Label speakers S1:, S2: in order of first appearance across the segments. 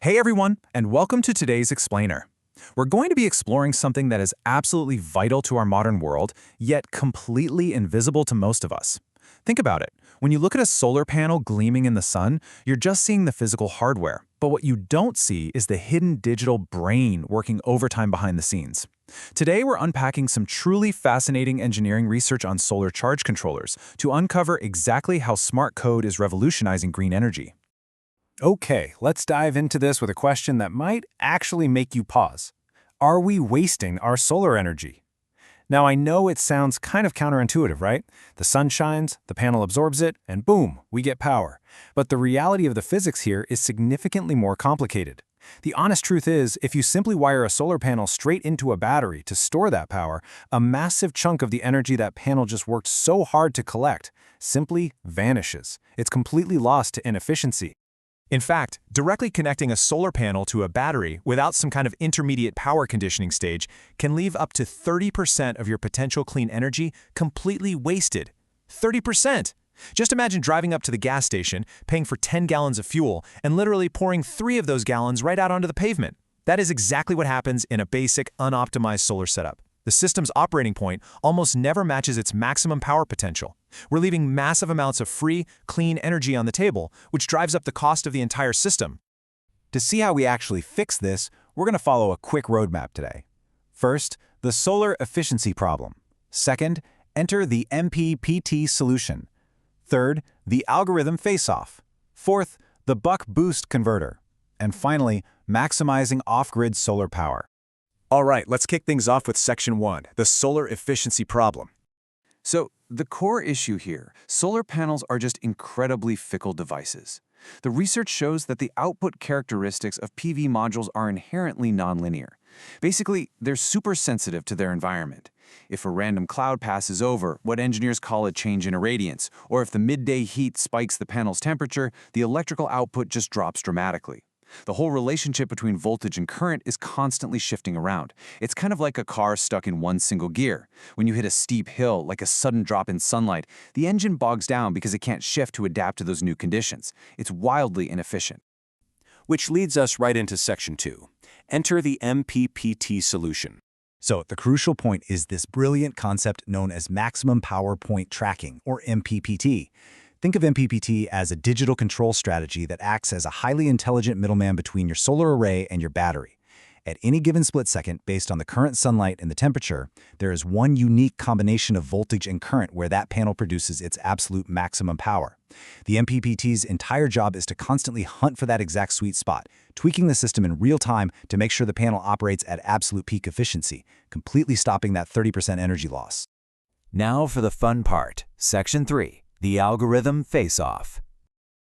S1: Hey everyone, and welcome to today's Explainer. We're going to be exploring something that is absolutely vital to our modern world, yet completely invisible to most of us. Think about it. When you look at a solar panel gleaming in the sun, you're just seeing the physical hardware. But what you don't see is the hidden digital brain working overtime behind the scenes. Today, we're unpacking some truly fascinating engineering research on solar charge controllers to uncover exactly how smart code is revolutionizing green energy.
S2: Okay, let's dive into this with a question that might actually make you pause. Are we wasting our solar energy? Now, I know it sounds kind of counterintuitive, right? The sun shines, the panel absorbs it, and boom, we get power. But the reality of the physics here is significantly more complicated. The honest truth is, if you simply wire a solar panel straight into a battery to store that power, a massive chunk of the energy that panel just worked so hard to collect simply vanishes. It's completely lost to inefficiency.
S1: In fact, directly connecting a solar panel to a battery without some kind of intermediate power conditioning stage can leave up to 30% of your potential clean energy completely wasted. 30%! Just imagine driving up to the gas station, paying for 10 gallons of fuel, and literally pouring 3 of those gallons right out onto the pavement. That is exactly what happens in a basic, unoptimized solar setup. The system's operating point almost never matches its maximum power potential. We're leaving massive amounts of free, clean energy on the table, which drives up the cost of the entire system.
S2: To see how we actually fix this, we're going to follow a quick roadmap today. First, the solar efficiency problem. Second, enter the MPPT solution. Third, the algorithm face-off. Fourth, the buck-boost converter. And finally, maximizing off-grid solar power.
S1: All right, let's kick things off with Section 1, the solar efficiency problem. So, the core issue here, solar panels are just incredibly fickle devices. The research shows that the output characteristics of PV modules are inherently nonlinear. Basically, they're super sensitive to their environment. If a random cloud passes over, what engineers call a change in irradiance, or if the midday heat spikes the panel's temperature, the electrical output just drops dramatically. The whole relationship between voltage and current is constantly shifting around. It's kind of like a car stuck in one single gear. When you hit a steep hill, like a sudden drop in sunlight, the engine bogs down because it can't shift to adapt to those new conditions. It's wildly inefficient.
S2: Which leads us right into Section 2. Enter the MPPT solution.
S3: So the crucial point is this brilliant concept known as Maximum Power Point Tracking, or MPPT. Think of MPPT as a digital control strategy that acts as a highly intelligent middleman between your solar array and your battery. At any given split second, based on the current sunlight and the temperature, there is one unique combination of voltage and current where that panel produces its absolute maximum power. The MPPT's entire job is to constantly hunt for that exact sweet spot, tweaking the system in real time to make sure the panel operates at absolute peak efficiency, completely stopping that 30% energy loss.
S4: Now for the fun part, Section 3. The algorithm face-off.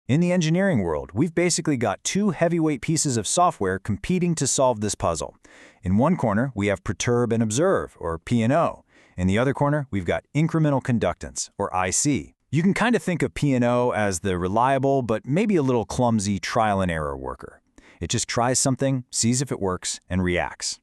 S2: In the engineering world, we've basically got 2 heavyweight pieces of software competing to solve this puzzle. In one corner, we have Perturb and Observe, or P&O. In the other corner, we've got Incremental Conductance, or IC. You can kind of think of P&O as the reliable but maybe a little clumsy trial and error worker. It just tries something, sees if it works, and reacts.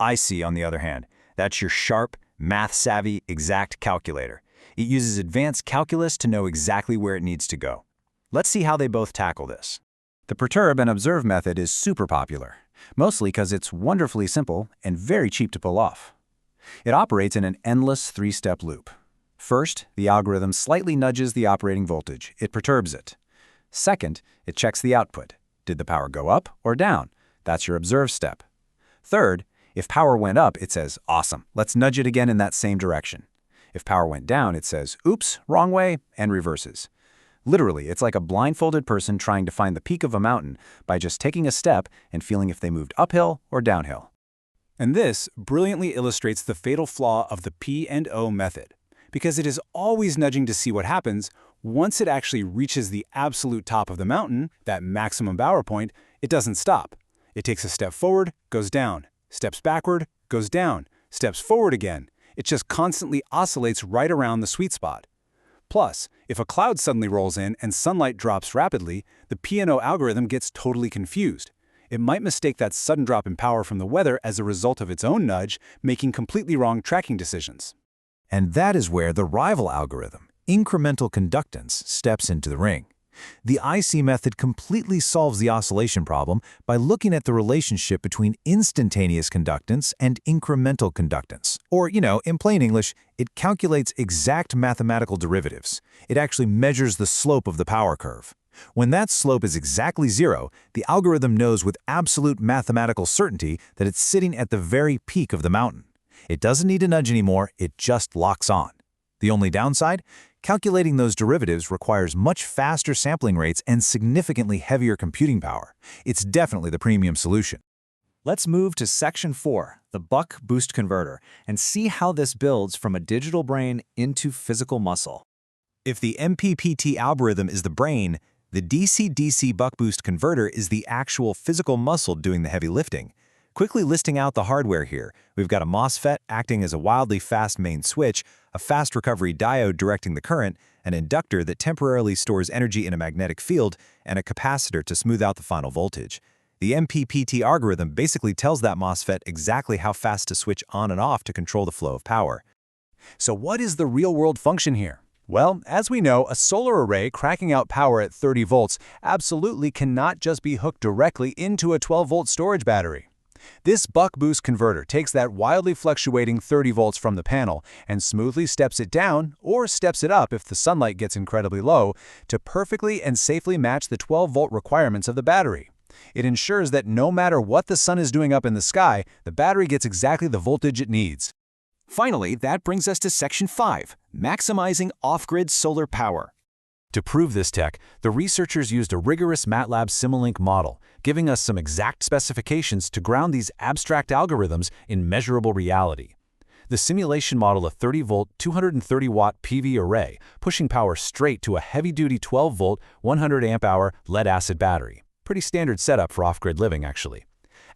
S2: IC, on the other hand, that's your sharp, math-savvy, exact calculator. It uses advanced calculus to know exactly where it needs to go. Let's see how they both tackle this. The Perturb and Observe method is super popular, mostly because it's wonderfully simple and very cheap to pull off. It operates in an endless 3-step loop. First, the algorithm slightly nudges the operating voltage. It perturbs it. Second, it checks the output. Did the power go up or down? That's your observe step. Third, if power went up, it says, awesome, let's nudge it again in that same direction. If power went down, it says, oops, wrong way, and reverses. Literally, it's like a blindfolded person trying to find the peak of a mountain by just taking a step and feeling if they moved uphill or downhill. And this brilliantly illustrates the fatal flaw of the P&O method, because it is always nudging to see what happens once it actually reaches the absolute top of the mountain, that maximum power point. It doesn't stop. It takes a step forward, goes down, steps backward, goes down, steps forward again. It just constantly oscillates right around the sweet spot. Plus, if a cloud suddenly rolls in and sunlight drops rapidly, the P&O algorithm gets totally confused. It might mistake that sudden drop in power from the weather as a result of its own nudge, making completely wrong tracking decisions.
S4: And that is where the rival algorithm, Incremental Conductance, steps into the ring.
S2: The IC method completely solves the oscillation problem by looking at the relationship between instantaneous conductance and incremental conductance. Or, in plain English, it calculates exact mathematical derivatives. It actually measures the slope of the power curve. When that slope is exactly zero, the algorithm knows with absolute mathematical certainty that it's sitting at the very peak of the mountain. It doesn't need to nudge anymore, it just locks on. The only downside? Calculating those derivatives requires much faster sampling rates and significantly heavier computing power. It's definitely the premium solution.
S3: Let's move to Section 4, the buck-boost converter, and see how this builds from a digital brain into physical muscle. If the MPPT algorithm is the brain, the DC-DC buck-boost converter is the actual physical muscle doing the heavy lifting. Quickly listing out the hardware here, we've got a MOSFET acting as a wildly fast main switch, a fast recovery diode directing the current, an inductor that temporarily stores energy in a magnetic field, and a capacitor to smooth out the final voltage. The MPPT algorithm basically tells that MOSFET exactly how fast to switch on and off to control the flow of power.
S2: So what is the real-world function here? Well, as we know, a solar array cracking out power at 30 volts absolutely cannot just be hooked directly into a 12-volt storage battery. This buck-boost converter takes that wildly fluctuating 30 volts from the panel and smoothly steps it down, or steps it up if the sunlight gets incredibly low, to perfectly and safely match the 12-volt requirements of the battery. It ensures that no matter what the sun is doing up in the sky, the battery gets exactly the voltage it needs.
S1: Finally, that brings us to Section 5, maximizing off-grid solar power.
S2: To prove this tech, the researchers used a rigorous MATLAB Simulink model, giving us some exact specifications to ground these abstract algorithms in measurable reality. The simulation modeled a 30-volt, 230-watt PV array, pushing power straight to a heavy-duty 12-volt, 100-amp-hour lead-acid battery. Pretty standard setup for off-grid living, actually.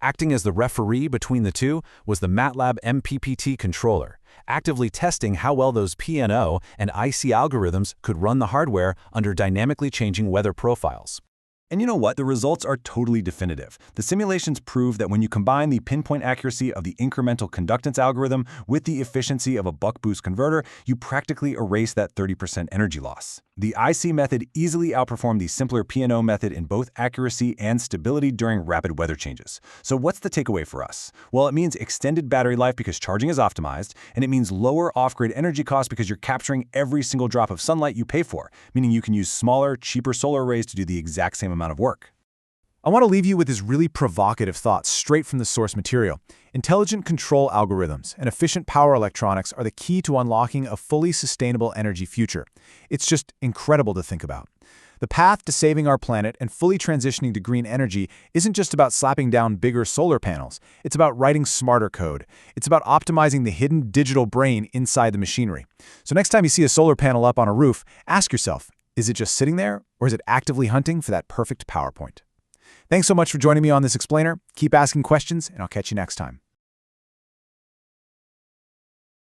S2: Acting as the referee between the two was the MATLAB MPPT controller, actively testing how well those PNO and IC algorithms could run the hardware under dynamically changing weather profiles.
S1: And you know what? The results are totally definitive. The simulations prove that when you combine the pinpoint accuracy of the incremental conductance algorithm with the efficiency of a buck-boost converter, you practically erase that 30% energy loss. The IC method easily outperformed the simpler PNO method in both accuracy and stability during rapid weather changes. So what's the takeaway for us? Well, it means extended battery life because charging is optimized, and it means lower off-grid energy costs because you're capturing every single drop of sunlight you pay for, meaning you can use smaller, cheaper solar arrays to do the exact same amount of work.
S2: I want to leave you with this really provocative thought straight from the source material. Intelligent control algorithms and efficient power electronics are the key to unlocking a fully sustainable energy future. It's just incredible to think about. The path to saving our planet and fully transitioning to green energy isn't just about slapping down bigger solar panels. It's about writing smarter code. It's about optimizing the hidden digital brain inside the machinery. So next time you see a solar panel up on a roof, ask yourself, is it just sitting there, or is it actively hunting for that perfect power point? Thanks so much for joining me on this explainer. Keep asking questions, and I'll catch you next time.